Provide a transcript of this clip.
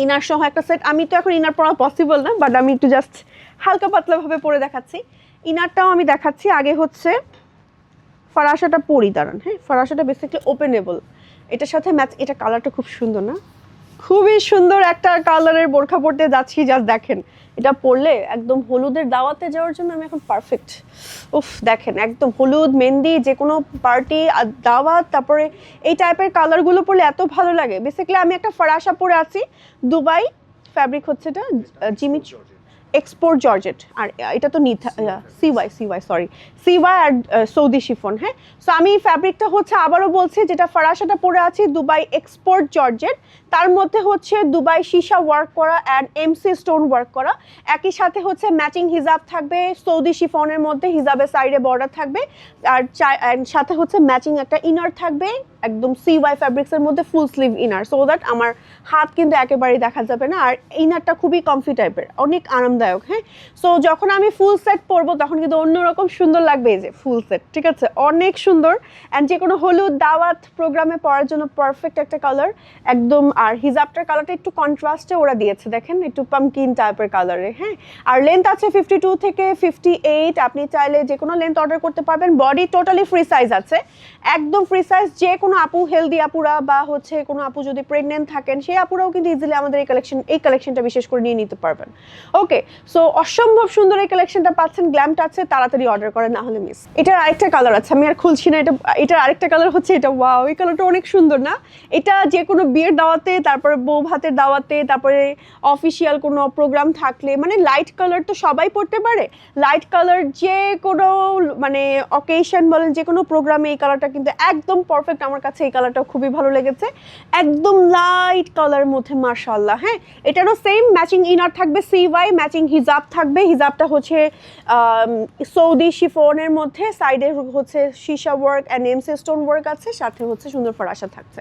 Inner সহ একটা set. আমি তো এখন ইনার পরা পসিবল না, বাট আমি একটু জাস্ট হালকা পাতলাভাবে পরে দেখাচ্ছি। ইনারটাও আমি দেখাচ্ছি। আগে হচ্ছে ফরাসাটা পরি, দাঁড়ান। হ্যাঁ, ফরাসাটা বেসিক্যালি ওপেনেবল, এটার সাথে ম্যাচ। এটা কালারটা খুব সুন্দর না? খুবই সুন্দর একটা কালারের বোরখা পরতে যাচ্ছি, জাস্ট দেখেন। এটা পরলে একদম হলুদের দাওয়াতে যাওয়ার জন্য আমি এখন পারফেক্ট। উফ, দেখেন একদম হলুদ, মেহেন্দি, যে কোনো পার্টি, দাওয়াত, তারপরে এই টাইপের কালারগুলো পরলে এত ভালো লাগে। বেসিক্যালি আমি একটা ফরাসা পরে আছি, দুবাই ফ্যাব্রিক হচ্ছে এটা, জিমি এক্সপোর্ট জর্জেট। আর এটা তো সিওয়াই আর সৌদি শিফন। হ্যাঁ, সো আমি ফ্যাব্রিকটা হচ্ছে আবারও বলছি, যেটা ফরাসাটা পরে আছি দুবাই এক্সপোর্ট জর্জেট, তার মধ্যে হচ্ছে দুবাই সীসা ওয়ার্ক করা অ্যান্ড এমসি স্টোন ওয়ার্ক করা। একই সাথে হচ্ছে ম্যাচিং হিজাব থাকবে, সৌদি শিফনের মধ্যে হিজাবের সাইডে বর্ডার থাকবে, আর সাথে হচ্ছে ম্যাচিং একটা ইনার থাকবে, একদম সিওয়াই ফ্যাব্রিক্সের মধ্যে full sleeve inner, so that আমার হাত কিন্তু একেবারেই দেখা যাবে না। আর ইনারটা খুবই কমফি টাইপের, অনেক আরামদায়ক। হ্যাঁ, সো যখন আমি ফুল সেট পরবো তখন কিন্তু অন্যরকম সুন্দর লাগবে। এই যে ফুল সেট, ঠিক আছে, অনেক সুন্দর। অ্যান্ড যে কোনো হলুদ দাওয়াত প্রোগ্রামে পরার জন্য পারফেক্ট একটা কালার একদম। আর হিজাবটার কালারটা একটু কন্ট্রাস্টে ওরা দিয়েছে, দেখেন, একটু পামকিন টাইপের কালারে। হ্যাঁ, আর লেন্থ আছে 52 থেকে 58। আপনি চাইলে যে কোনো লেন্থ অর্ডার করতে পারবেন। বডি টোটালি ফ্রি সাইজ আছে, একদম ফ্রি সাইজ। যে কোনো আপু, হেলদি আপুরা বা হচ্ছে কোনো আপু যদি প্রেগনেন্ট থাকেন, সেই আপুরাও কিন্তু ইজিলি আমাদের এই কালেকশনটা বিশেষ করে নিয়ে নিতে পারবেন। ওকে, সো অসম্ভব সুন্দর এই কালেকশনটা পাচ্ছেন গ্ল্যাম টাচে, তাড়াতাড়ি অর্ডার করেন, না হলে মিস। এটার আরেকটা কালার আছে, আমি আর খুলছি না। এটার আরেকটা কালার হচ্ছে এটা। ওয়াও, এই কালারটা অনেক সুন্দর না? এটা যে কোনো বিয়ের দাওয়াতে, তারপরে বউ ভাতের দাওয়াতে, তারপরে অফিসিয়াল কোনো প্রোগ্রাম থাকলে, মানে লাইট কালার তো সবাই পড়তে পারে। লাইট কালার যে কোনো মানে অকেশন বলেন, যে কোনো প্রোগ্রামে এই কালারটা কিন্তু একদম পারফেক্ট। আমার কাছে এই কালারটা খুবই ভালো লেগেছে, একদম লাইট কালারের মধ্যে, মাশাআল্লাহ। হ্যাঁ, এটারও সেম ম্যাচিং ইনার থাকবে, সিওয়াই ম্যাচিং হিজাব থাকবে। হিজাবটা হচ্ছে সৌদি শিফনের মধ্যে, সাইডে হচ্ছে সীসা work and MC stone work আছে, সাথে হচ্ছে সুন্দর ফরাসা থাকছে।